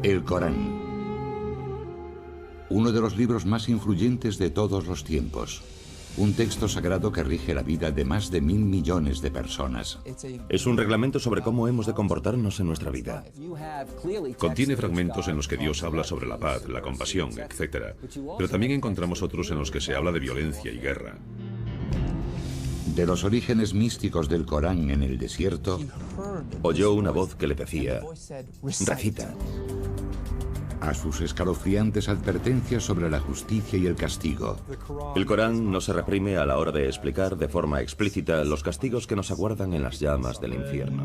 El Corán. Uno de los libros más influyentes de todos los tiempos. Un texto sagrado que rige la vida de más de 1.000 millones de personas. Es un reglamento sobre cómo hemos de comportarnos en nuestra vida. Contiene fragmentos en los que Dios habla sobre la paz, la compasión, etc. Pero también encontramos otros en los que se habla de violencia y guerra. De los orígenes místicos del Corán en el desierto, oyó una voz que le decía: recita. A sus escalofriantes advertencias sobre la justicia y el castigo. El Corán no se reprime a la hora de explicar de forma explícita los castigos que nos aguardan en las llamas del infierno.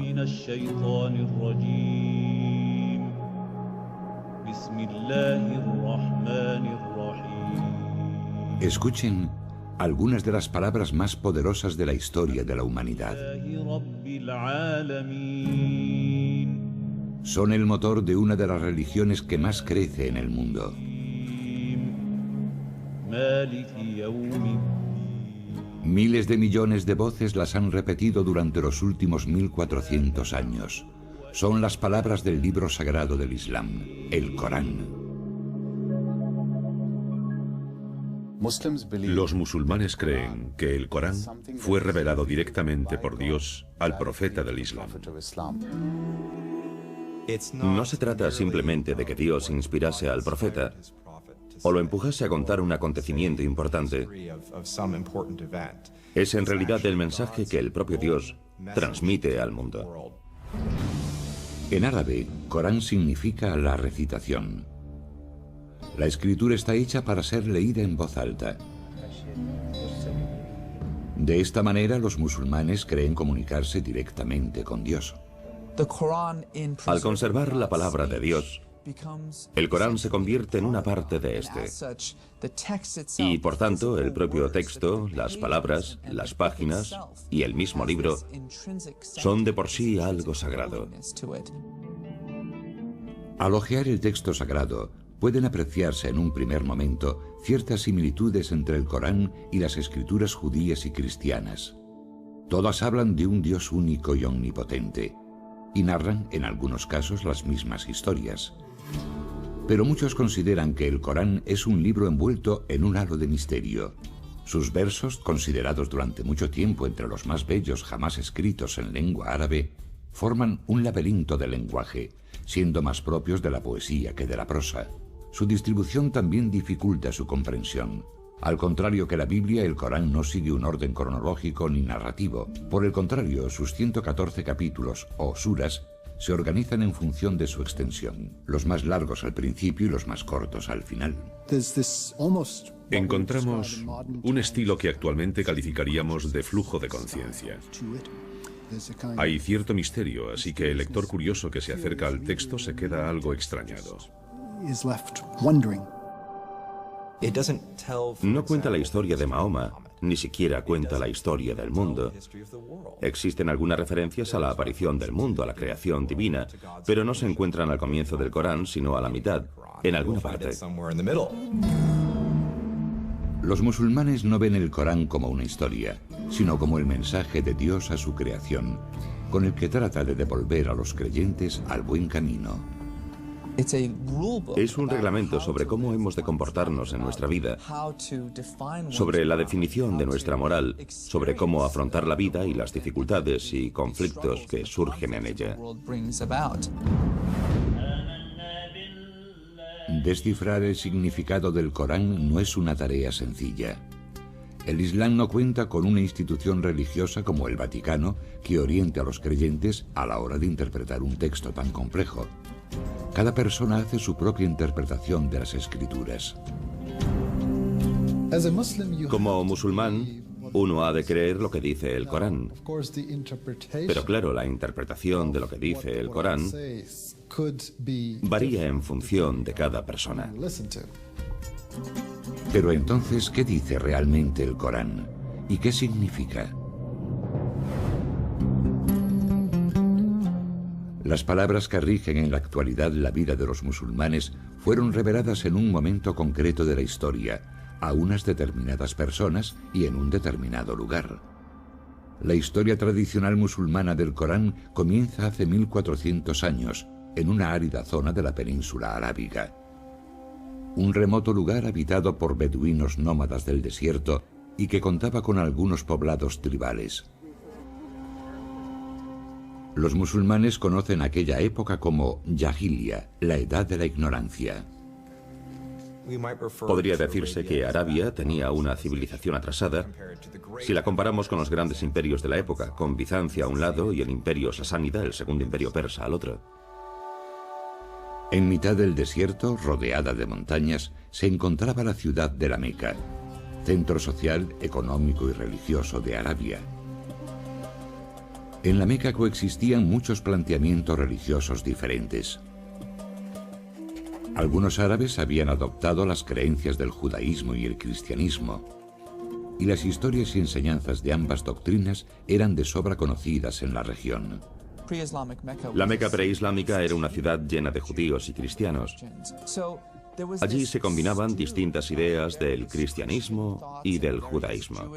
Escuchen algunas de las palabras más poderosas de la historia de la humanidad. Son el motor de una de las religiones que más crece en el mundo. Miles de millones de voces las han repetido durante los últimos 1400 años. Son las palabras del libro sagrado del Islam, el Corán. Los musulmanes creen que el Corán fue revelado directamente por Dios al profeta del Islam. No se trata simplemente de que Dios inspirase al profeta o lo empujase a contar un acontecimiento importante. Es en realidad el mensaje que el propio Dios transmite al mundo. En árabe, Corán significa la recitación. La escritura está hecha para ser leída en voz alta. De esta manera, los musulmanes creen comunicarse directamente con Dios. Al conservar la palabra de Dios, el Corán se convierte en una parte de este. Y por tanto, el propio texto, las palabras, las páginas y el mismo libro son de por sí algo sagrado. Al hojear el texto sagrado, pueden apreciarse en un primer momento ciertas similitudes entre el Corán y las escrituras judías y cristianas. Todas hablan de un Dios único y omnipotente, y narran, en algunos casos, las mismas historias. Pero muchos consideran que el Corán es un libro envuelto en un halo de misterio. Sus versos, considerados durante mucho tiempo entre los más bellos jamás escritos en lengua árabe, forman un laberinto de lenguaje, siendo más propios de la poesía que de la prosa. Su distribución también dificulta su comprensión. Al contrario que la Biblia, el Corán no sigue un orden cronológico ni narrativo. Por el contrario, sus 114 capítulos, o suras, se organizan en función de su extensión, los más largos al principio y los más cortos al final. Encontramos un estilo que actualmente calificaríamos de flujo de conciencia. Hay cierto misterio, así que el lector curioso que se acerca al texto se queda algo extrañado. No cuenta la historia de Mahoma, ni siquiera cuenta la historia del mundo. Existen algunas referencias a la aparición del mundo, a la creación divina, pero no se encuentran al comienzo del Corán, sino a la mitad, en alguna parte. Los musulmanes no ven el Corán como una historia, sino como el mensaje de Dios a su creación, con el que trata de devolver a los creyentes al buen camino. Es un reglamento sobre cómo hemos de comportarnos en nuestra vida, sobre la definición de nuestra moral, sobre cómo afrontar la vida y las dificultades y conflictos que surgen en ella. Descifrar el significado del Corán no es una tarea sencilla. El Islam no cuenta con una institución religiosa como el Vaticano que oriente a los creyentes a la hora de interpretar un texto tan complejo. Cada persona hace su propia interpretación de las escrituras. Como musulmán, uno ha de creer lo que dice el Corán. Pero claro, la interpretación de lo que dice el Corán varía en función de cada persona. Pero entonces, ¿qué dice realmente el Corán? ¿Y qué significa? Las palabras que rigen en la actualidad la vida de los musulmanes fueron reveladas en un momento concreto de la historia, a unas determinadas personas y en un determinado lugar. La historia tradicional musulmana del Corán comienza hace 1400 años, en una árida zona de la península arábiga. Un remoto lugar habitado por beduinos nómadas del desierto y que contaba con algunos poblados tribales. Los musulmanes conocen aquella época como Jahiliya, la edad de la ignorancia. Podría decirse que Arabia tenía una civilización atrasada si la comparamos con los grandes imperios de la época, con Bizancia a un lado y el imperio sasánida, el segundo imperio persa, al otro. En mitad del desierto, rodeada de montañas, se encontraba la ciudad de la Meca, centro social, económico y religioso de Arabia. En la Meca coexistían muchos planteamientos religiosos diferentes. Algunos árabes habían adoptado las creencias del judaísmo y el cristianismo, y las historias y enseñanzas de ambas doctrinas eran de sobra conocidas en la región. La Meca preislámica era una ciudad llena de judíos y cristianos. Allí se combinaban distintas ideas del cristianismo y del judaísmo.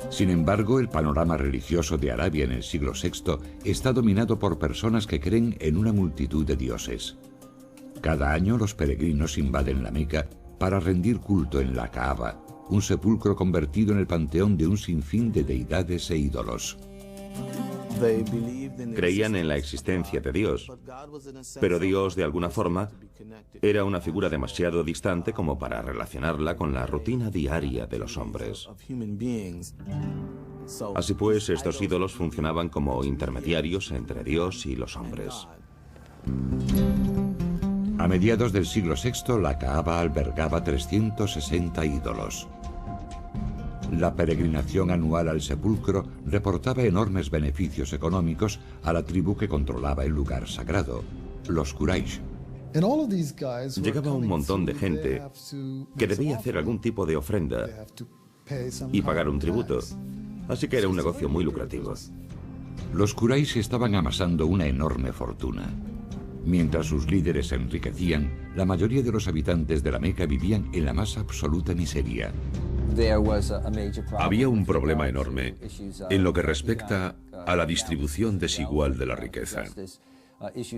Sin embargo, el panorama religioso de Arabia en el siglo VI está dominado por personas que creen en una multitud de dioses. Cada año los peregrinos invaden la Meca para rendir culto en la Kaaba, un sepulcro convertido en el panteón de un sinfín de deidades e ídolos. Creían en la existencia de Dios, pero Dios, de alguna forma, era una figura demasiado distante como para relacionarla con la rutina diaria de los hombres. Así pues, estos ídolos funcionaban como intermediarios entre Dios y los hombres. A mediados del siglo VI, la Kaaba albergaba 360 ídolos. La peregrinación anual al sepulcro reportaba enormes beneficios económicos a la tribu que controlaba el lugar sagrado, los Quraysh. Llegaba un montón de gente que debía hacer algún tipo de ofrenda y pagar un tributo, así que era un negocio muy lucrativo. Los Quraysh estaban amasando una enorme fortuna. Mientras sus líderes se enriquecían, la mayoría de los habitantes de la Meca vivían en la más absoluta miseria. Había un problema enorme en lo que respecta a la distribución desigual de la riqueza.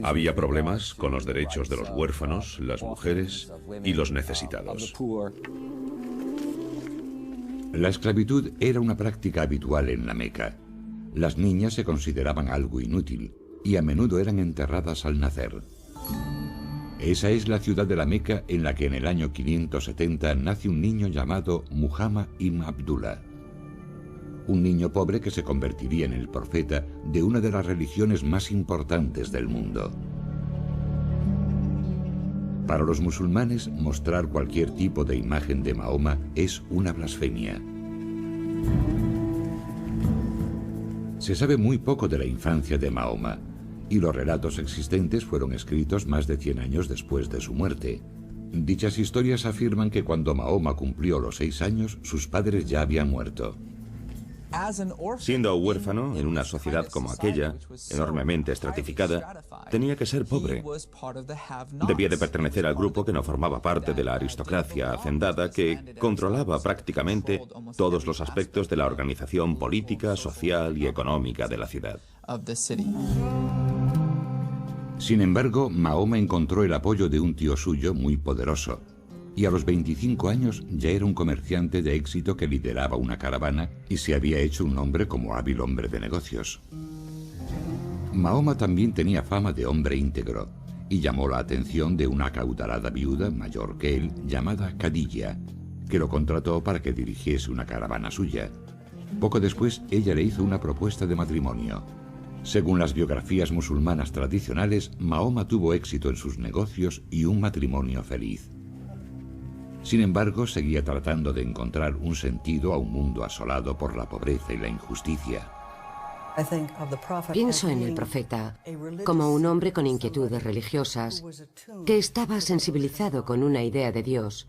Había problemas con los derechos de los huérfanos, las mujeres y los necesitados. La esclavitud era una práctica habitual en la Meca. Las niñas se consideraban algo inútil y a menudo eran enterradas al nacer. Esa es la ciudad de la Meca en la que en el año 570 nace un niño llamado Muhammad ibn Abdullah. Un niño pobre que se convertiría en el profeta de una de las religiones más importantes del mundo. Para los musulmanes, mostrar cualquier tipo de imagen de Mahoma es una blasfemia. Se sabe muy poco de la infancia de Mahoma, y los relatos existentes fueron escritos más de 100 años después de su muerte. Dichas historias afirman que cuando Mahoma cumplió los 6 años, sus padres ya habían muerto. Siendo huérfano en una sociedad como aquella, enormemente estratificada, tenía que ser pobre. Debía de pertenecer al grupo que no formaba parte de la aristocracia hacendada que controlaba prácticamente todos los aspectos de la organización política, social y económica de la ciudad. Sin embargo, Mahoma encontró el apoyo de un tío suyo muy poderoso, y a los 25 años ya era un comerciante de éxito que lideraba una caravana y se había hecho un nombre como hábil hombre de negocios. Mahoma también tenía fama de hombre íntegro y llamó la atención de una acaudalada viuda mayor que él llamada Khadija, que lo contrató para que dirigiese una caravana suya. Poco después, ella le hizo una propuesta de matrimonio. Según las biografías musulmanas tradicionales, Mahoma tuvo éxito en sus negocios y un matrimonio feliz. Sin embargo, seguía tratando de encontrar un sentido a un mundo asolado por la pobreza y la injusticia. Pienso en el profeta como un hombre con inquietudes religiosas que estaba sensibilizado con una idea de Dios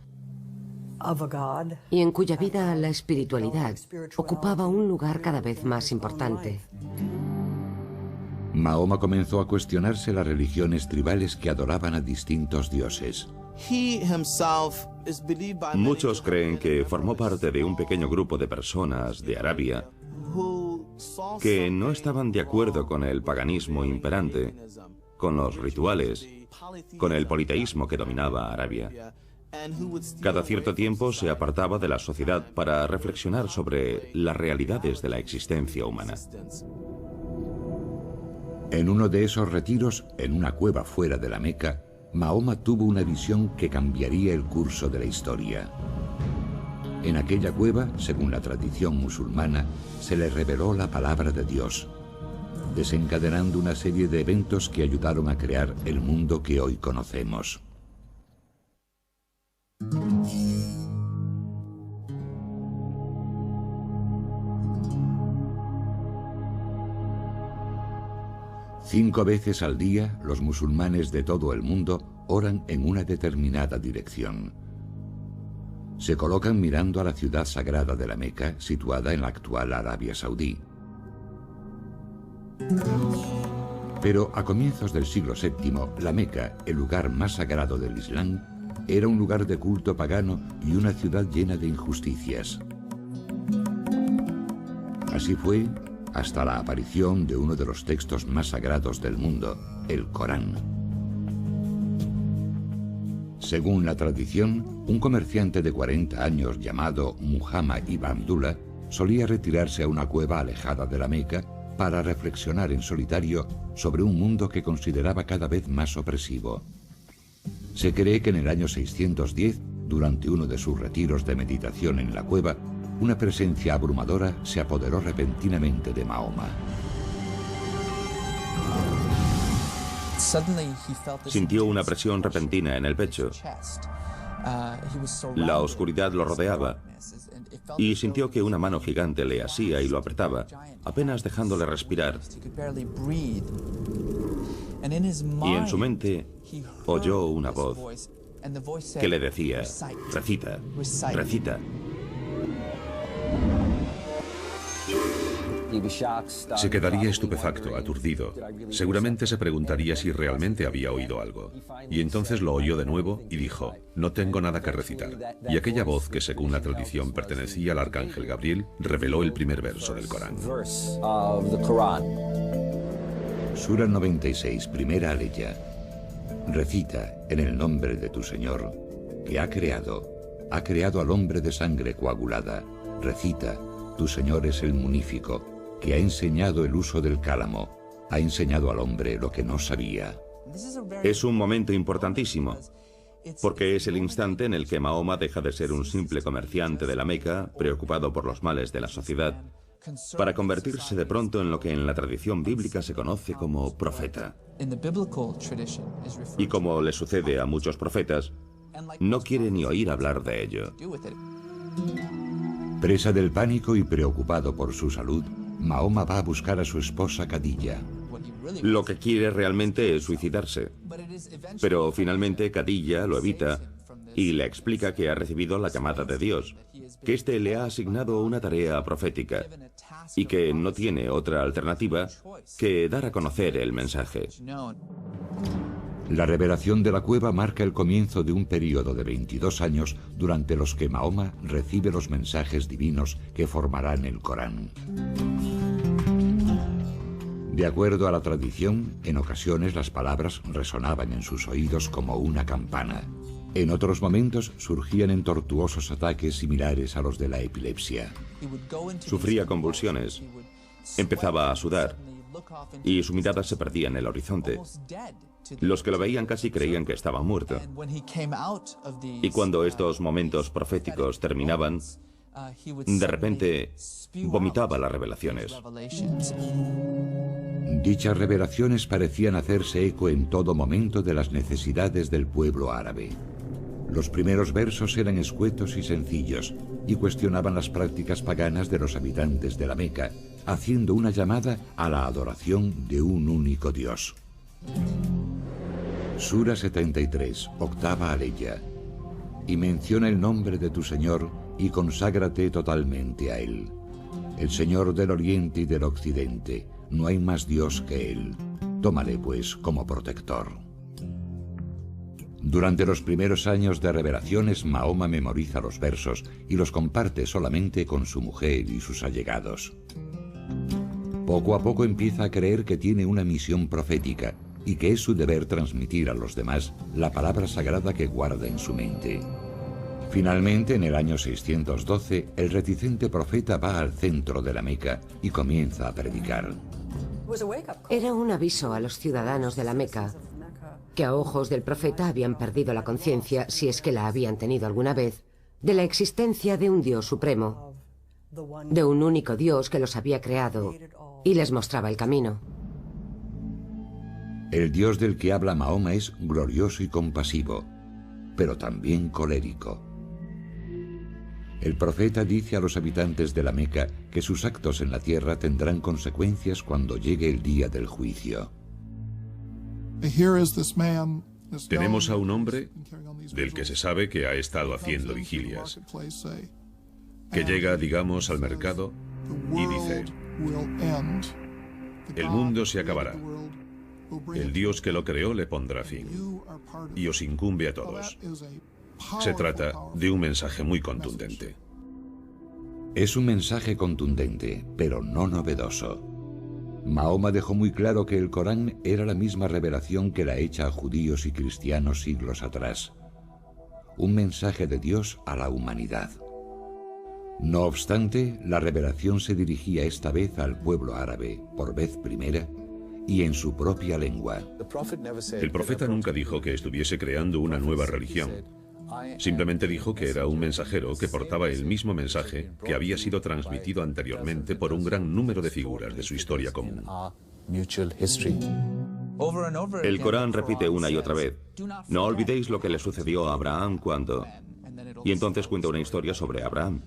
y en cuya vida la espiritualidad ocupaba un lugar cada vez más importante. Mahoma comenzó a cuestionarse las religiones tribales que adoraban a distintos dioses. Muchos creen que formó parte de un pequeño grupo de personas de Arabia que no estaban de acuerdo con el paganismo imperante, con los rituales, con el politeísmo que dominaba Arabia. Cada cierto tiempo se apartaba de la sociedad para reflexionar sobre las realidades de la existencia humana. En uno de esos retiros, en una cueva fuera de la Meca, Mahoma tuvo una visión que cambiaría el curso de la historia. En aquella cueva, según la tradición musulmana, se le reveló la palabra de Dios, desencadenando una serie de eventos que ayudaron a crear el mundo que hoy conocemos. Cinco veces al día, los musulmanes de todo el mundo oran en una determinada dirección. Se colocan mirando a la ciudad sagrada de la Meca, situada en la actual Arabia Saudí. Pero a comienzos del siglo VII, la Meca, el lugar más sagrado del Islam, era un lugar de culto pagano y una ciudad llena de injusticias. Así fue hasta la aparición de uno de los textos más sagrados del mundo, el Corán. Según la tradición, un comerciante de 40 años llamado Muhammad ibn Abdullah solía retirarse a una cueva alejada de la Meca para reflexionar en solitario sobre un mundo que consideraba cada vez más opresivo. Se cree que en el año 610, durante uno de sus retiros de meditación en la cueva, una presencia abrumadora se apoderó repentinamente de Mahoma. Sintió una presión repentina en el pecho. La oscuridad lo rodeaba y sintió que una mano gigante le asía y lo apretaba, apenas dejándole respirar. Y en su mente oyó una voz que le decía: recita, recita. Se quedaría estupefacto, aturdido. Seguramente se preguntaría si realmente había oído algo. Y entonces lo oyó de nuevo y dijo: no tengo nada que recitar. Y aquella voz, que según la tradición pertenecía al arcángel Gabriel, reveló el primer verso del Corán. Sura 96, primera aleya. Recita en el nombre de tu Señor, que ha creado al hombre de sangre coagulada. Recita, tu Señor es el munífico, que ha enseñado el uso del cálamo, ha enseñado al hombre lo que no sabía. Es un momento importantísimo, porque es el instante en el que Mahoma deja de ser un simple comerciante de la Meca, preocupado por los males de la sociedad, para convertirse de pronto en lo que en la tradición bíblica se conoce como profeta. Y como le sucede a muchos profetas, no quiere ni oír hablar de ello. Presa del pánico y preocupado por su salud, Mahoma va a buscar a su esposa Khadija. Lo que quiere realmente es suicidarse. Pero finalmente Khadija lo evita y le explica que ha recibido la llamada de Dios, que éste le ha asignado una tarea profética y que no tiene otra alternativa que dar a conocer el mensaje. La revelación de la cueva marca el comienzo de un período de 22 años durante los que Mahoma recibe los mensajes divinos que formarán el Corán. De acuerdo a la tradición, en ocasiones las palabras resonaban en sus oídos como una campana. En otros momentos surgían en tortuosos ataques similares a los de la epilepsia. Sufría convulsiones, empezaba a sudar y su mirada se perdía en el horizonte. Los que lo veían casi creían que estaba muerto. Y cuando estos momentos proféticos terminaban, de repente vomitaba las revelaciones. Dichas revelaciones parecían hacerse eco en todo momento de las necesidades del pueblo árabe. Los primeros versos eran escuetos y sencillos y cuestionaban las prácticas paganas de los habitantes de la Meca, haciendo una llamada a la adoración de un único Dios. Sura 73, octava aleya. Y menciona el nombre de tu Señor y conságrate totalmente a Él. El Señor del Oriente y del Occidente, no hay más Dios que Él. Tómale, pues, como protector. Durante los primeros años de revelaciones, Mahoma memoriza los versos y los comparte solamente con su mujer y sus allegados. Poco a poco empieza a creer que tiene una misión profética y que es su deber transmitir a los demás la palabra sagrada que guarda en su mente. Finalmente, en el año 612, el reticente profeta va al centro de la Meca y comienza a predicar. Era un aviso a los ciudadanos de la Meca, que a ojos del profeta habían perdido la conciencia, si es que la habían tenido alguna vez, de la existencia de un Dios supremo, de un único Dios que los había creado y les mostraba el camino. El Dios del que habla Mahoma es glorioso y compasivo, pero también colérico. El profeta dice a los habitantes de la Meca que sus actos en la tierra tendrán consecuencias cuando llegue el día del juicio. Tenemos a un hombre del que se sabe que ha estado haciendo vigilias, que llega, digamos, al mercado y dice: el mundo se acabará. El Dios que lo creó le pondrá fin y os incumbe a todos. Se trata de un mensaje muy contundente. Es un mensaje contundente, pero no novedoso. Mahoma dejó muy claro que el Corán era la misma revelación que la hecha a judíos y cristianos siglos atrás. Un mensaje de Dios a la humanidad. No obstante, la revelación se dirigía esta vez al pueblo árabe, por vez primera, y en su propia lengua. El profeta nunca dijo que estuviese creando una nueva religión. Simplemente dijo que era un mensajero que portaba el mismo mensaje que había sido transmitido anteriormente por un gran número de figuras de su historia común. El Corán repite una y otra vez: no olvidéis lo que le sucedió a Abraham cuando... Y entonces cuenta una historia sobre Abraham.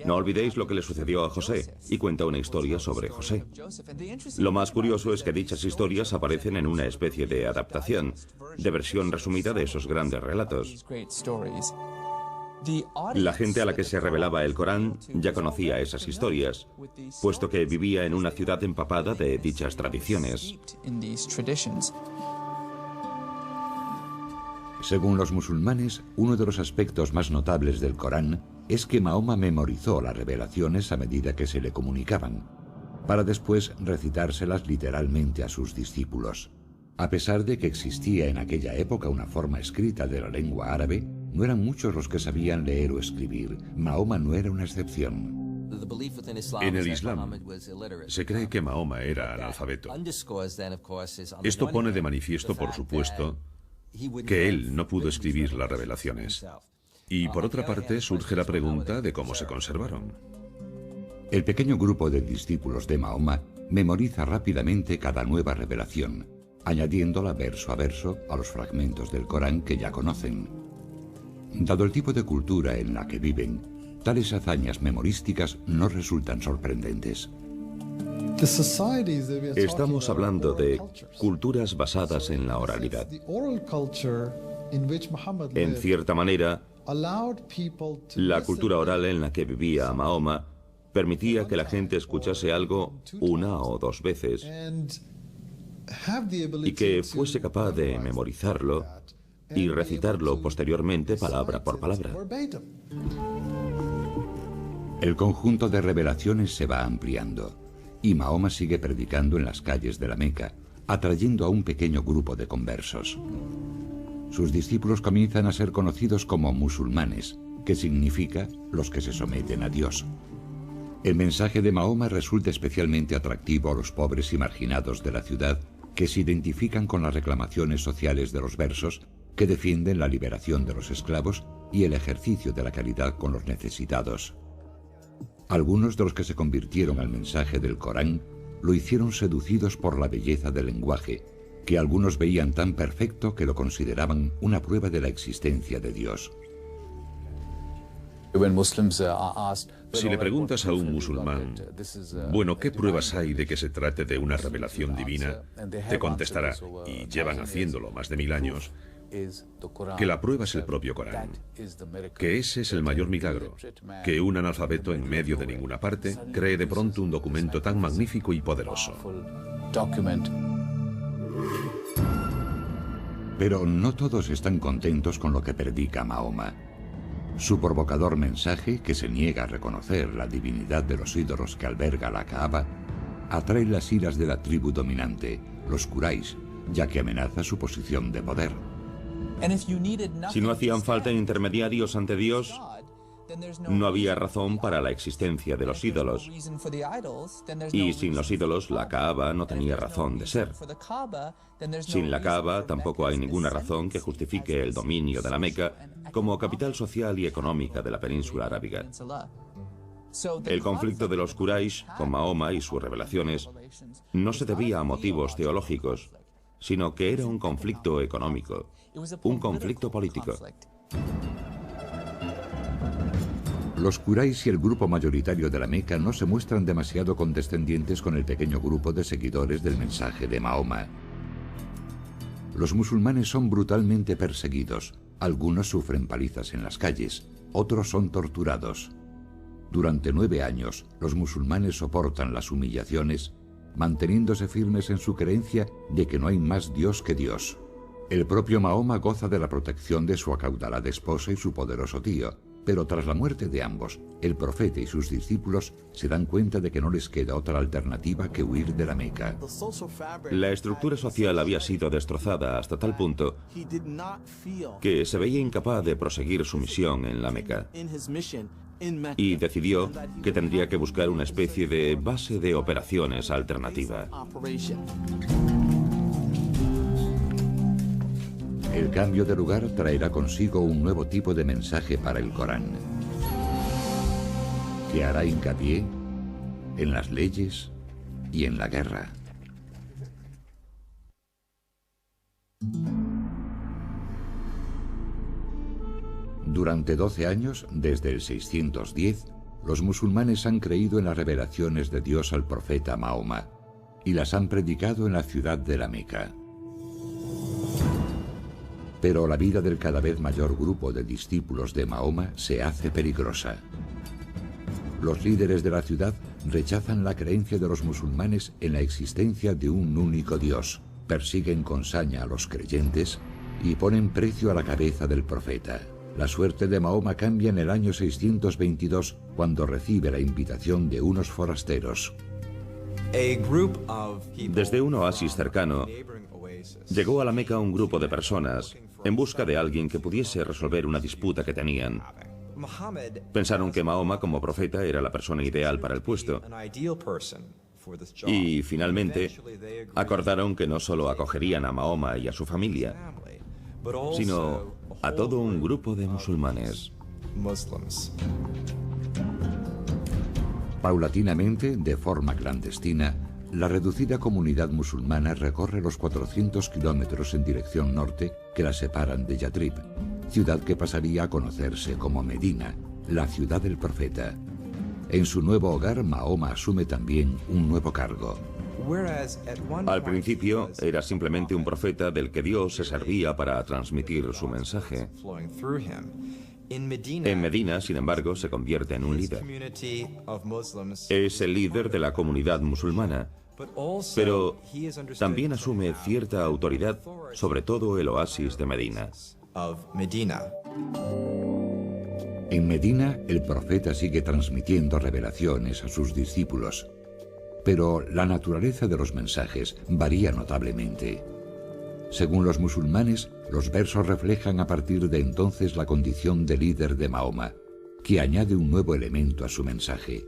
No olvidéis lo que le sucedió a José, y cuenta una historia sobre José. Lo más curioso es que dichas historias aparecen en una especie de adaptación, de versión resumida de esos grandes relatos. La gente a la que se revelaba el Corán ya conocía esas historias, puesto que vivía en una ciudad empapada de dichas tradiciones. Según los musulmanes, uno de los aspectos más notables del Corán es que Mahoma memorizó las revelaciones a medida que se le comunicaban, para después recitárselas literalmente a sus discípulos. A pesar de que existía en aquella época una forma escrita de la lengua árabe, no eran muchos los que sabían leer o escribir. Mahoma no era una excepción. En el Islam, se cree que Mahoma era analfabeto. Esto pone de manifiesto, por supuesto, que él no pudo escribir las revelaciones. Y por otra parte surge la pregunta de cómo se conservaron. El pequeño grupo de discípulos de Mahoma memoriza rápidamente cada nueva revelación, añadiéndola verso a verso a los fragmentos del Corán que ya conocen. Dado el tipo de cultura en la que viven, tales hazañas memorísticas no resultan sorprendentes. Estamos hablando de culturas basadas en la oralidad. En cierta manera, la cultura oral en la que vivía Mahoma permitía que la gente escuchase algo una o dos veces y que fuese capaz de memorizarlo y recitarlo posteriormente palabra por palabra. El conjunto de revelaciones se va ampliando y Mahoma sigue predicando en las calles de la Meca, atrayendo a un pequeño grupo de conversos. Sus discípulos comienzan a ser conocidos como musulmanes, que significa los que se someten a Dios. El mensaje de Mahoma resulta especialmente atractivo a los pobres y marginados de la ciudad, que se identifican con las reclamaciones sociales de los versos, que defienden la liberación de los esclavos y el ejercicio de la caridad con los necesitados. Algunos de los que se convirtieron al mensaje del Corán lo hicieron seducidos por la belleza del lenguaje, que algunos veían tan perfecto que lo consideraban una prueba de la existencia de Dios. Si le preguntas a un musulmán, bueno, ¿qué pruebas hay de que se trate de una revelación divina?, te contestará, y llevan haciéndolo más de 1000 años, que la prueba es el propio Corán, que ese es el mayor milagro, que un analfabeto en medio de ninguna parte cree de pronto un documento tan magnífico y poderoso. Pero no todos están contentos con lo que predica Mahoma. Su provocador mensaje, que se niega a reconocer la divinidad de los ídolos que alberga la Kaaba, atrae las iras de la tribu dominante, los Quraysh, ya que amenaza su posición de poder. Si no hacían falta intermediarios ante Dios, no había razón para la existencia de los ídolos. Y sin los ídolos, la Kaaba no tenía razón de ser. Sin la Kaaba, tampoco hay ninguna razón que justifique el dominio de la Meca como capital social y económica de la península arábiga. El conflicto de los Quraysh con Mahoma y sus revelaciones no se debía a motivos teológicos, sino que era un conflicto económico, un conflicto político. Los Quraysh y el grupo mayoritario de la Meca no se muestran demasiado condescendientes con el pequeño grupo de seguidores del mensaje de Mahoma. Los musulmanes son brutalmente perseguidos. Algunos sufren palizas en las calles, otros son torturados. Durante 9 años, los musulmanes soportan las humillaciones, manteniéndose firmes en su creencia de que no hay más Dios que Dios. El propio Mahoma goza de la protección de su acaudalada esposa y su poderoso tío, pero tras la muerte de ambos, el profeta y sus discípulos se dan cuenta de que no les queda otra alternativa que huir de la Meca. La estructura social había sido destrozada hasta tal punto que se veía incapaz de proseguir su misión en la Meca. Y decidió que tendría que buscar una especie de base de operaciones alternativa. El cambio de lugar traerá consigo un nuevo tipo de mensaje para el Corán, que hará hincapié en las leyes y en la guerra. Durante 12 años, desde el 610, los musulmanes han creído en las revelaciones de Dios al profeta Mahoma y las han predicado en la ciudad de la Meca. Pero la vida del cada vez mayor grupo de discípulos de Mahoma se hace peligrosa. Los líderes de la ciudad rechazan la creencia de los musulmanes en la existencia de un único Dios, persiguen con saña a los creyentes y ponen precio a la cabeza del profeta. La suerte de Mahoma cambia en el año 622, cuando recibe la invitación de unos forasteros. Desde un oasis cercano, llegó a la Meca un grupo de personas en busca de alguien que pudiese resolver una disputa que tenían. Pensaron que Mahoma como profeta era la persona ideal para el puesto. Y finalmente acordaron que no solo acogerían a Mahoma y a su familia, sino a todo un grupo de musulmanes. Paulatinamente, de forma clandestina, la reducida comunidad musulmana recorre los 400 kilómetros en dirección norte que la separan de Yatrib, ciudad que pasaría a conocerse como Medina, la ciudad del profeta. En su nuevo hogar, Mahoma asume también un nuevo cargo. Al principio era simplemente un profeta del que Dios se servía para transmitir su mensaje. En Medina, sin embargo, se convierte en un líder. Es el líder de la comunidad musulmana, pero también asume cierta autoridad sobre todo el oasis de Medina. En Medina, el profeta sigue transmitiendo revelaciones a sus discípulos, pero la naturaleza de los mensajes varía notablemente. Según los musulmanes, los versos reflejan a partir de entonces la condición de líder de Mahoma, que añade un nuevo elemento a su mensaje,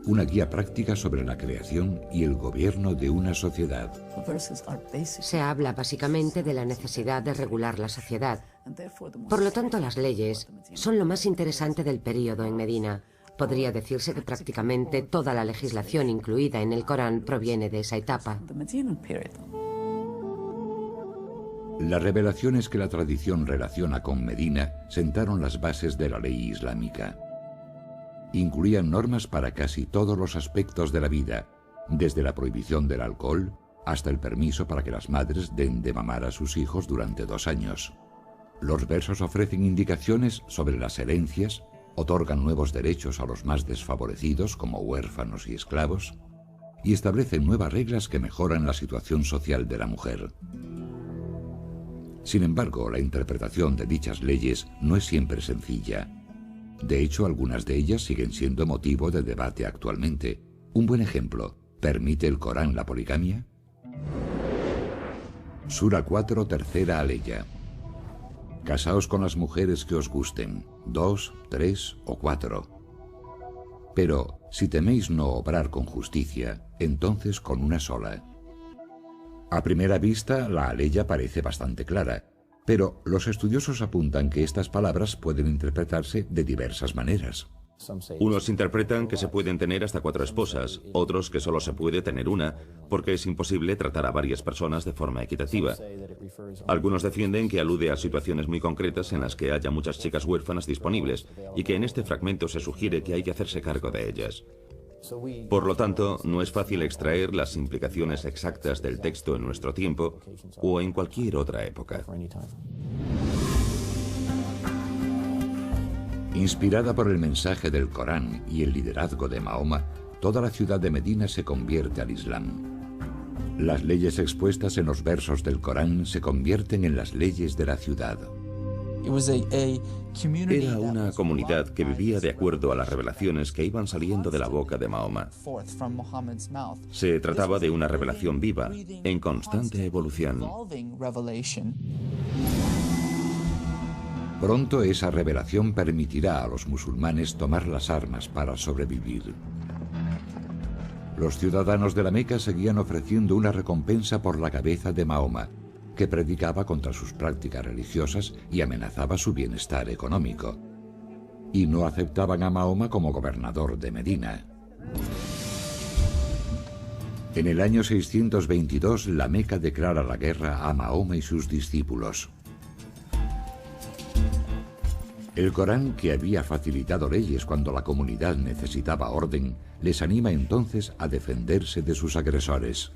una guía práctica sobre la creación y el gobierno de una sociedad. Se habla básicamente de la necesidad de regular la sociedad. Por lo tanto, las leyes son lo más interesante del período en Medina. Podría decirse que prácticamente toda la legislación incluida en el Corán proviene de esa etapa. Las revelaciones que la tradición relaciona con Medina sentaron las bases de la ley islámica. Incluían normas para casi todos los aspectos de la vida, desde la prohibición del alcohol hasta el permiso para que las madres den de mamar a sus hijos durante 2 años. Los versos ofrecen indicaciones sobre las herencias, otorgan nuevos derechos a los más desfavorecidos como huérfanos y esclavos, y establecen nuevas reglas que mejoran la situación social de la mujer. Sin embargo, la interpretación de dichas leyes no es siempre sencilla. De hecho, algunas de ellas siguen siendo motivo de debate actualmente. Un buen ejemplo, ¿Permite el Corán la poligamia? Sura 4, tercera aleya. Casaos con las mujeres que os gusten, 2, 3 o 4. Pero si teméis no obrar con justicia, entonces con una sola. A primera vista, la aleya parece bastante clara, pero los estudiosos apuntan que estas palabras pueden interpretarse de diversas maneras. Unos interpretan que se pueden tener hasta 4 esposas, otros que solo se puede tener una, porque es imposible tratar a varias personas de forma equitativa. Algunos defienden que alude a situaciones muy concretas en las que haya muchas chicas huérfanas disponibles, y que en este fragmento se sugiere que hay que hacerse cargo de ellas. Por lo tanto, no es fácil extraer las implicaciones exactas del texto en nuestro tiempo o en cualquier otra época. Inspirada por el mensaje del Corán y el liderazgo de Mahoma, toda la ciudad de Medina se convierte al Islam. Las leyes expuestas en los versos del Corán se convierten en las leyes de la ciudad. Era una comunidad que vivía de acuerdo a las revelaciones que iban saliendo de la boca de Mahoma. Se trataba de una revelación viva, en constante evolución. Pronto esa revelación permitirá a los musulmanes tomar las armas para sobrevivir. Los ciudadanos de la Meca seguían ofreciendo una recompensa por la cabeza de Mahoma, que predicaba contra sus prácticas religiosas y amenazaba su bienestar económico. Y no aceptaban a Mahoma como gobernador de Medina. En el año 622, la Meca declara la guerra a Mahoma y sus discípulos. El Corán, que había facilitado leyes cuando la comunidad necesitaba orden, les anima entonces a defenderse de sus agresores.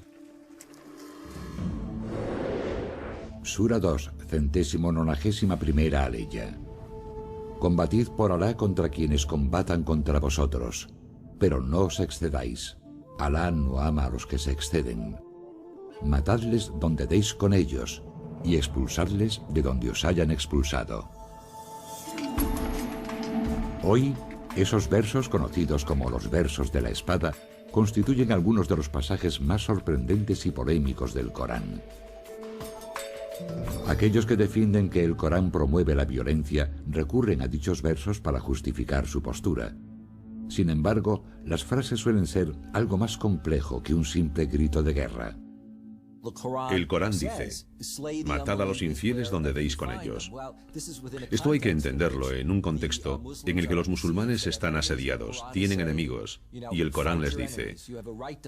Sura 2, 191ª aleya. Combatid por Alá contra quienes combatan contra vosotros, pero no os excedáis. Alá no ama a los que se exceden. Matadles donde deis con ellos, y expulsadles de donde os hayan expulsado. Hoy, esos versos, conocidos como los versos de la espada, constituyen algunos de los pasajes más sorprendentes y polémicos del Corán. Aquellos que defienden que el Corán promueve la violencia recurren a dichos versos para justificar su postura. Sin embargo, las frases suelen ser algo más complejo que un simple grito de guerra. El Corán dice: matad a los infieles donde deis con ellos. Esto hay que entenderlo en un contexto en el que los musulmanes están asediados, tienen enemigos, y el Corán les dice: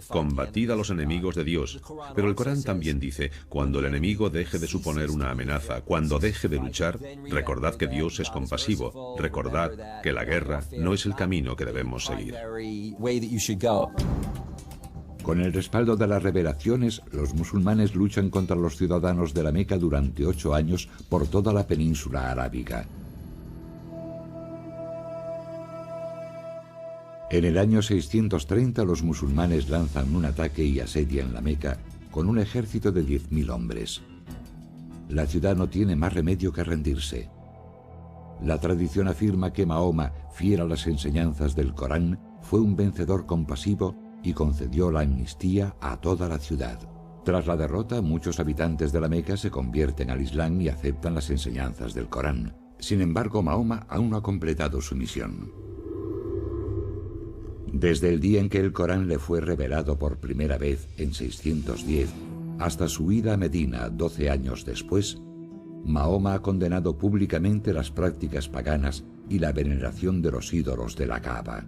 combatid a los enemigos de Dios. Pero el Corán también dice: cuando el enemigo deje de suponer una amenaza, cuando deje de luchar, recordad que Dios es compasivo, recordad que la guerra no es el camino que debemos seguir. Con el respaldo de las revelaciones, los musulmanes luchan contra los ciudadanos de la Meca durante 8 años por toda la península arábiga. En el año 630 los musulmanes lanzan un ataque y asedian la Meca con un ejército de 10.000 hombres. La ciudad no tiene más remedio que rendirse. La tradición afirma que Mahoma, fiel a las enseñanzas del Corán, fue un vencedor compasivo y concedió la amnistía a toda la ciudad. Tras la derrota, muchos habitantes de la Meca se convierten al Islam y aceptan las enseñanzas del Corán. Sin embargo, Mahoma aún no ha completado su misión. Desde el día en que el Corán le fue revelado por primera vez, en 610, hasta su ida a Medina 12 años después, Mahoma ha condenado públicamente las prácticas paganas y la veneración de los ídolos de la Kaaba.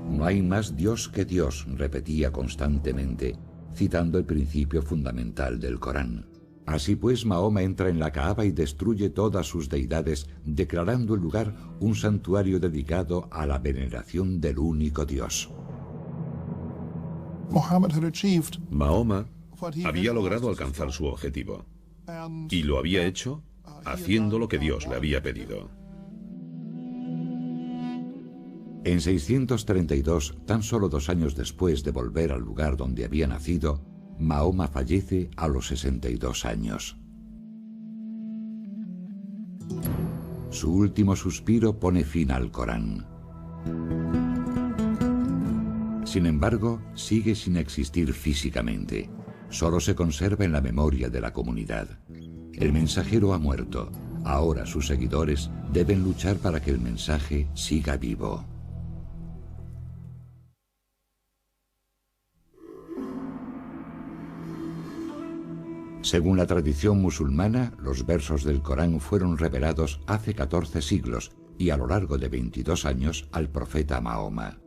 No hay más Dios que Dios, repetía constantemente, citando el principio fundamental del Corán. Así pues, Mahoma entra en la Kaaba y destruye todas sus deidades, declarando el lugar un santuario dedicado a la veneración del único Dios. Mahoma había logrado alcanzar su objetivo, y lo había hecho haciendo lo que Dios le había pedido. En 632, tan solo 2 años después de volver al lugar donde había nacido, Mahoma fallece a los 62 años. Su último suspiro pone fin al Corán. Sin embargo, sigue sin existir físicamente. Solo se conserva en la memoria de la comunidad. El mensajero ha muerto. Ahora sus seguidores deben luchar para que el mensaje siga vivo. Según la tradición musulmana, los versos del Corán fueron revelados hace 14 siglos y a lo largo de 22 años al profeta Mahoma.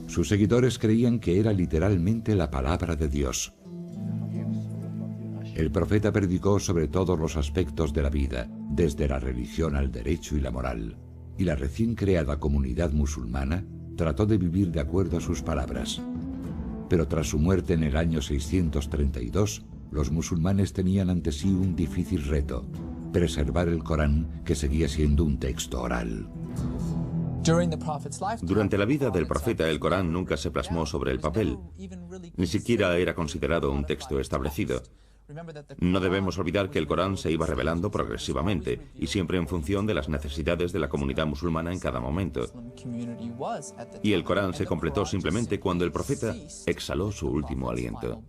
Sus seguidores creían que era literalmente la palabra de Dios. El profeta predicó sobre todos los aspectos de la vida, desde la religión al derecho y la moral, y la recién creada comunidad musulmana trató de vivir de acuerdo a sus palabras. Pero tras su muerte en el año 632, los musulmanes tenían ante sí un difícil reto: preservar el Corán, que seguía siendo un texto oral. Durante la vida del profeta, el Corán nunca se plasmó sobre el papel. Ni siquiera era considerado un texto establecido. No debemos olvidar que el Corán se iba revelando progresivamente y siempre en función de las necesidades de la comunidad musulmana en cada momento. Y el Corán se completó simplemente cuando el profeta exhaló su último aliento.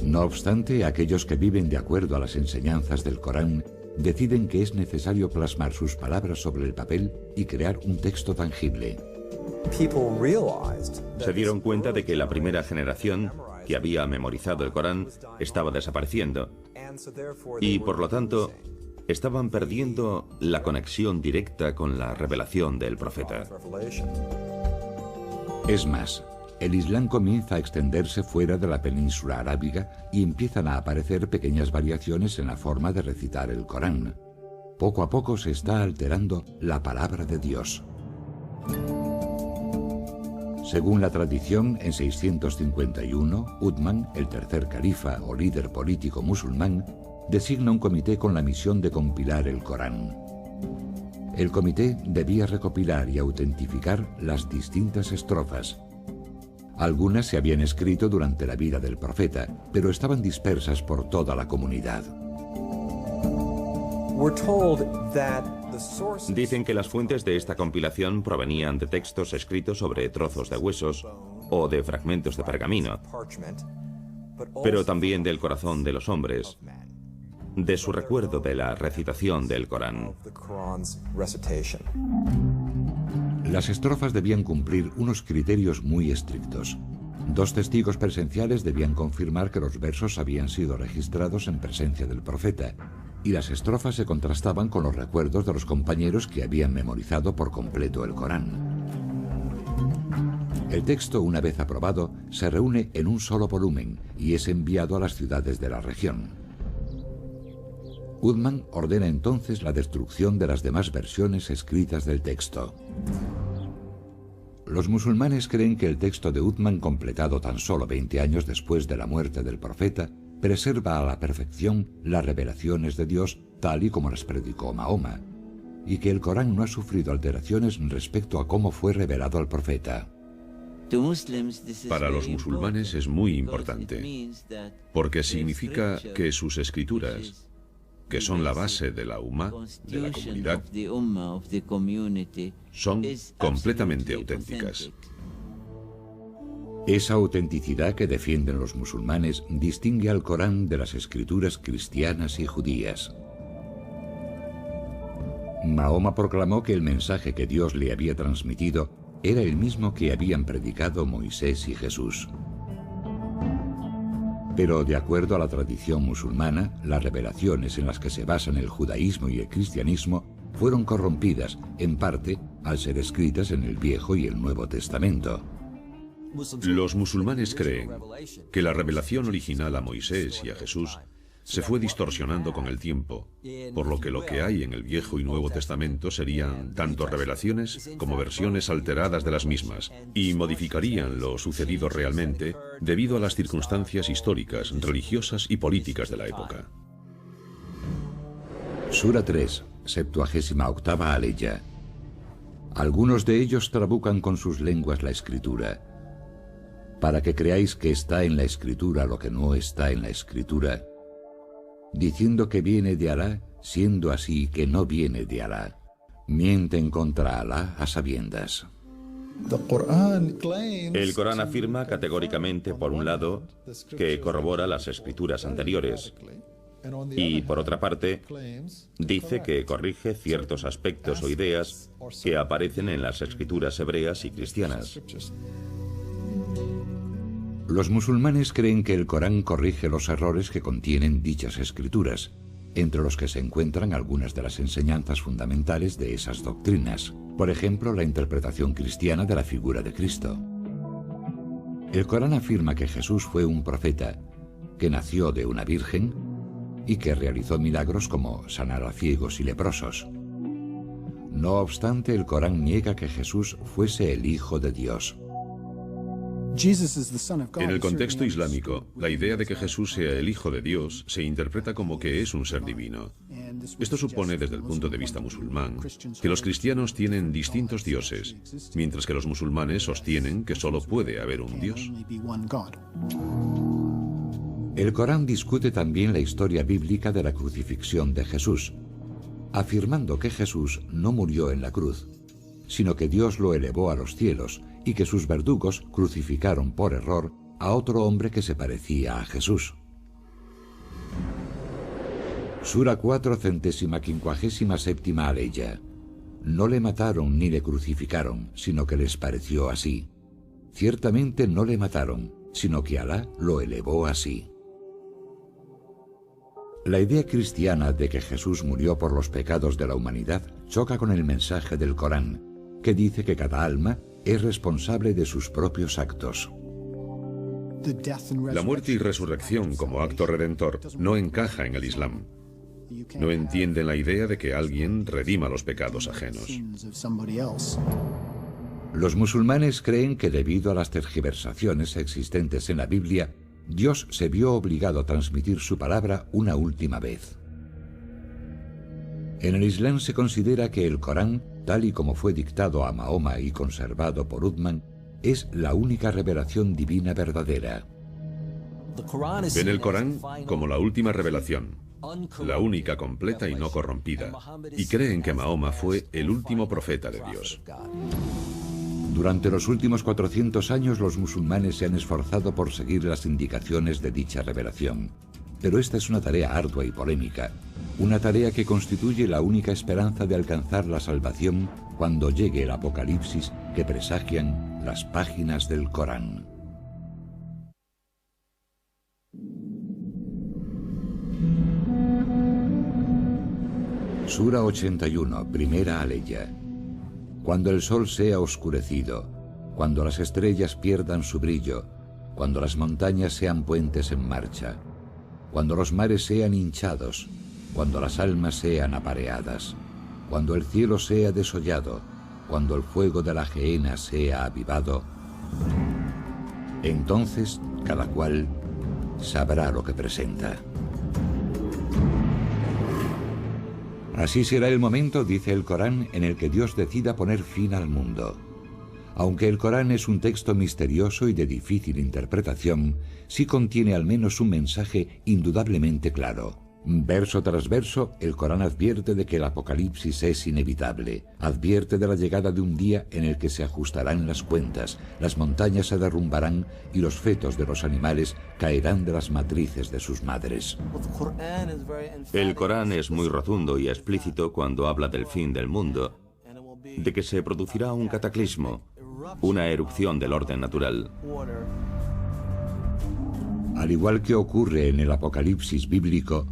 No obstante, aquellos que viven de acuerdo a las enseñanzas del Corán deciden que es necesario plasmar sus palabras sobre el papel y crear un texto tangible. Se dieron cuenta de que la primera generación que había memorizado el Corán estaba desapareciendo y, por lo tanto, estaban perdiendo la conexión directa con la revelación del profeta. Es más, el Islam comienza a extenderse fuera de la península arábiga y empiezan a aparecer pequeñas variaciones en la forma de recitar el Corán. Poco a poco se está alterando la palabra de Dios. Según la tradición, en 651, Uthman, el tercer califa o líder político musulmán, designa un comité con la misión de compilar el Corán. El comité debía recopilar y autentificar las distintas estrofas. Algunas se habían escrito durante la vida del profeta, pero estaban dispersas por toda la comunidad. Dicen que las fuentes de esta compilación provenían de textos escritos sobre trozos de huesos o de fragmentos de pergamino, pero también del corazón de los hombres, de su recuerdo de la recitación del Corán. Las estrofas debían cumplir unos criterios muy estrictos. 2 testigos presenciales debían confirmar que los versos habían sido registrados en presencia del profeta, y las estrofas se contrastaban con los recuerdos de los compañeros que habían memorizado por completo el Corán. El texto, una vez aprobado, se reúne en un solo volumen y es enviado a las ciudades de la región. Uthman ordena entonces la destrucción de las demás versiones escritas del texto. Los musulmanes creen que el texto de Uthman, completado tan solo 20 años después de la muerte del profeta, preserva a la perfección las revelaciones de Dios tal y como las predicó Mahoma, y que el Corán no ha sufrido alteraciones respecto a cómo fue revelado al profeta. Para los musulmanes es muy importante, porque significa que sus escrituras, que son la base de la Ummah, de la comunidad, son completamente auténticas. Esa autenticidad que defienden los musulmanes distingue al Corán de las escrituras cristianas y judías. Mahoma proclamó que el mensaje que Dios le había transmitido era el mismo que habían predicado Moisés y Jesús. Pero, de acuerdo a la tradición musulmana, las revelaciones en las que se basan el judaísmo y el cristianismo fueron corrompidas, en parte, al ser escritas en el Viejo y el Nuevo Testamento. Los musulmanes creen que la revelación original a Moisés y a Jesús se fue distorsionando con el tiempo, por lo que hay en el Viejo y Nuevo Testamento serían tanto revelaciones como versiones alteradas de las mismas, y modificarían lo sucedido realmente debido a las circunstancias históricas, religiosas y políticas de la época. Sura 3, 78ª aleya. Algunos de ellos trabucan con sus lenguas la escritura, para que creáis que está en la escritura lo que no está en la escritura, diciendo que viene de Alá, siendo así que no viene de Alá. Mienten contra Alá a sabiendas. El Corán afirma categóricamente, por un lado, que corrobora las escrituras anteriores y, por otra parte, dice que corrige ciertos aspectos o ideas que aparecen en las escrituras hebreas y cristianas. Los musulmanes creen que el Corán corrige los errores que contienen dichas escrituras, entre los que se encuentran algunas de las enseñanzas fundamentales de esas doctrinas. Por ejemplo, la interpretación cristiana de la figura de Cristo. El Corán afirma que Jesús fue un profeta, que nació de una virgen y que realizó milagros como sanar a ciegos y leprosos. No obstante, el Corán niega que Jesús fuese el Hijo de Dios. En el contexto islámico, la idea de que Jesús sea el Hijo de Dios se interpreta como que es un ser divino. Esto supone, desde el punto de vista musulmán, que los cristianos tienen distintos dioses, mientras que los musulmanes sostienen que solo puede haber un Dios. El Corán discute también la historia bíblica de la crucifixión de Jesús, afirmando que Jesús no murió en la cruz, sino que Dios lo elevó a los cielos y que sus verdugos crucificaron por error a otro hombre que se parecía a Jesús. Sura 4, 157 aleya. No le mataron ni le crucificaron, sino que les pareció así. Ciertamente no le mataron, sino que Alá lo elevó así. La idea cristiana de que Jesús murió por los pecados de la humanidad choca con el mensaje del Corán, que dice que cada alma es responsable de sus propios actos. La muerte y resurrección como acto redentor no encaja en el Islam. No entienden la idea de que alguien redima los pecados ajenos. Los musulmanes creen que debido a las tergiversaciones existentes en la Biblia, Dios se vio obligado a transmitir su palabra una última vez. En el Islam se considera que el Corán, tal y como fue dictado a Mahoma y conservado por Uthman, es la única revelación divina verdadera. Ven el Corán como la última revelación, la única completa y no corrompida, y creen que Mahoma fue el último profeta de Dios. Durante los últimos 400 años los musulmanes se han esforzado por seguir las indicaciones de dicha revelación. Pero esta es una tarea ardua y polémica, una tarea que constituye la única esperanza de alcanzar la salvación cuando llegue el apocalipsis que presagian las páginas del Corán. Sura 81, primera aleya. Cuando el sol sea oscurecido, cuando las estrellas pierdan su brillo, cuando las montañas sean puentes en marcha, cuando los mares sean hinchados, cuando las almas sean apareadas, cuando el cielo sea desollado, cuando el fuego de la gehenna sea avivado, entonces cada cual sabrá lo que presenta. Así será el momento, dice el Corán, en el que Dios decida poner fin al mundo. Aunque el Corán es un texto misterioso y de difícil interpretación, sí contiene al menos un mensaje indudablemente claro. Verso tras verso, el Corán advierte de que el apocalipsis es inevitable, advierte de la llegada de un día en el que se ajustarán las cuentas, las montañas se derrumbarán y los fetos de los animales caerán de las matrices de sus madres. El Corán es muy rotundo y explícito cuando habla del fin del mundo, de que se producirá un cataclismo, una erupción del orden natural. Al igual que ocurre en el apocalipsis bíblico,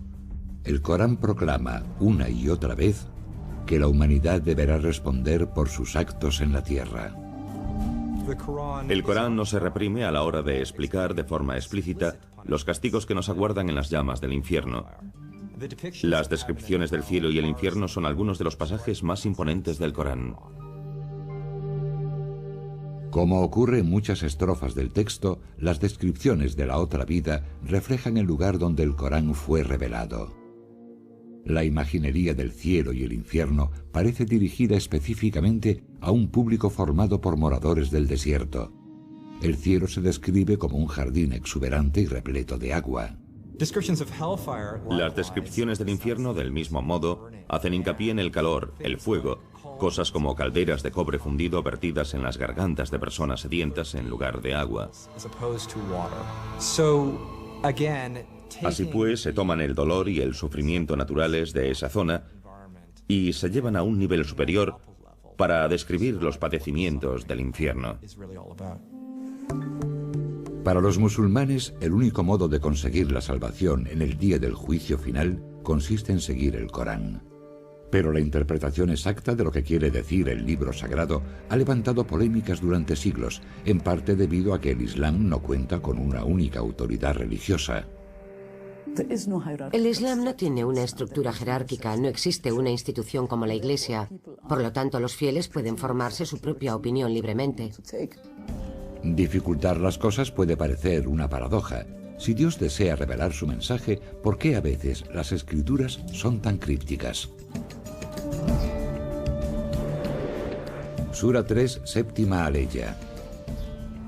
el Corán proclama una y otra vez que la humanidad deberá responder por sus actos en la tierra. El Corán no se reprime a la hora de explicar de forma explícita los castigos que nos aguardan en las llamas del infierno. Las descripciones del cielo y el infierno son algunos de los pasajes más imponentes del Corán. Como ocurre en muchas estrofas del texto, las descripciones de la otra vida reflejan el lugar donde el Corán fue revelado. La imaginería del cielo y el infierno parece dirigida específicamente a un público formado por moradores del desierto. El cielo se describe como un jardín exuberante y repleto de agua. Las descripciones del infierno, del mismo modo, hacen hincapié en el calor, el fuego, Cosas como calderas de cobre fundido vertidas en las gargantas de personas sedientas en lugar de agua. Así pues, se toman el dolor y el sufrimiento naturales de esa zona y se llevan a un nivel superior para describir los padecimientos del infierno. Para los musulmanes, el único modo de conseguir la salvación en el día del juicio final consiste en seguir el Corán. Pero la interpretación exacta de lo que quiere decir el libro sagrado ha levantado polémicas durante siglos, en parte debido a que el Islam no cuenta con una única autoridad religiosa. El Islam no tiene una estructura jerárquica, no existe una institución como la Iglesia. Por lo tanto, los fieles pueden formarse su propia opinión libremente. Dificultar las cosas puede parecer una paradoja. Si Dios desea revelar su mensaje, ¿por qué a veces las escrituras son tan crípticas? Sura 3, séptima aleya.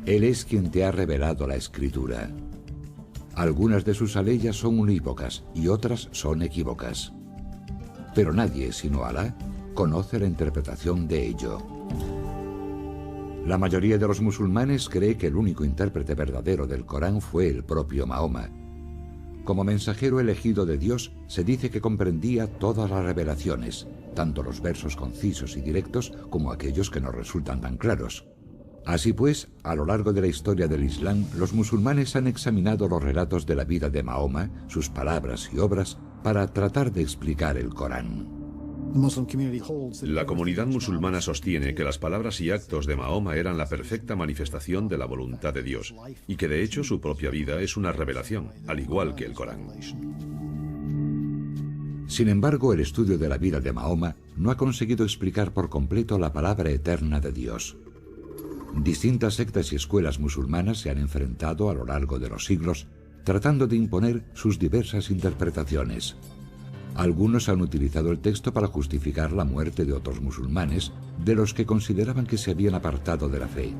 Él es quien te ha revelado la escritura. Algunas de sus aleyas son unívocas y otras son equívocas. Pero nadie, sino Alá, conoce la interpretación de ello. La mayoría de los musulmanes cree que el único intérprete verdadero del Corán fue el propio Mahoma. Como mensajero elegido de Dios, se dice que comprendía todas las revelaciones, tanto los versos concisos y directos como aquellos que no resultan tan claros. Así pues, a lo largo de la historia del Islam, los musulmanes han examinado los relatos de la vida de Mahoma, sus palabras y obras, para tratar de explicar el Corán. La comunidad musulmana sostiene que las palabras y actos de Mahoma eran la perfecta manifestación de la voluntad de Dios, y que de hecho su propia vida es una revelación, al igual que el Corán. Sin embargo, el estudio de la vida de Mahoma no ha conseguido explicar por completo la palabra eterna de Dios. Distintas sectas y escuelas musulmanas se han enfrentado a lo largo de los siglos, tratando de imponer sus diversas interpretaciones. Algunos han utilizado el texto para justificar la muerte de otros musulmanes, de los que consideraban que se habían apartado de la fe.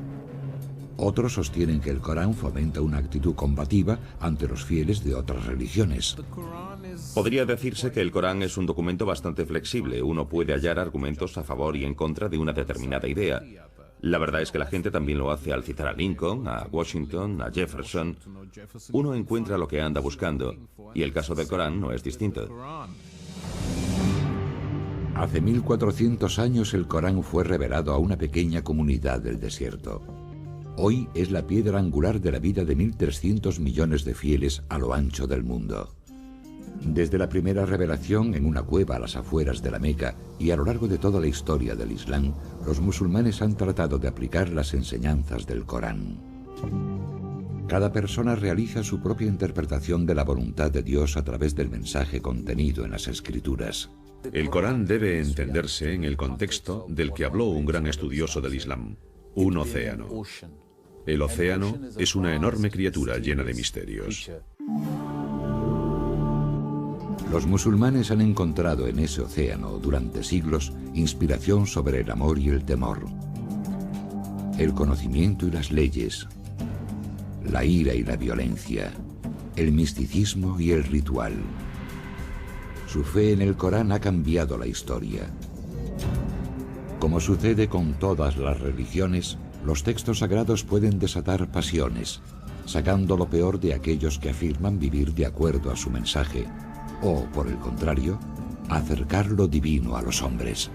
Otros sostienen que el Corán fomenta una actitud combativa ante los fieles de otras religiones. Podría decirse que el Corán es un documento bastante flexible. Uno puede hallar argumentos a favor y en contra de una determinada idea. La verdad es que la gente también lo hace al citar a Lincoln, a Washington, a Jefferson. Uno encuentra lo que anda buscando, y el caso del Corán no es distinto. Hace 1400 años el Corán fue revelado a una pequeña comunidad del desierto. Hoy es la piedra angular de la vida de 1.300 millones de fieles a lo ancho del mundo. Desde la primera revelación en una cueva a las afueras de la Meca y a lo largo de toda la historia del Islam, los musulmanes han tratado de aplicar las enseñanzas del Corán. Cada persona realiza su propia interpretación de la voluntad de Dios a través del mensaje contenido en las Escrituras. El Corán debe entenderse en el contexto del que habló un gran estudioso del Islam, un océano. El océano es una enorme criatura llena de misterios. Los musulmanes han encontrado en ese océano, durante siglos, inspiración sobre el amor y el temor, el conocimiento y las leyes, la ira y la violencia, el misticismo y el ritual. Su fe en el Corán ha cambiado la historia. Como sucede con todas las religiones, los textos sagrados pueden desatar pasiones, sacando lo peor de aquellos que afirman vivir de acuerdo a su mensaje, o, por el contrario, acercar lo divino a los hombres.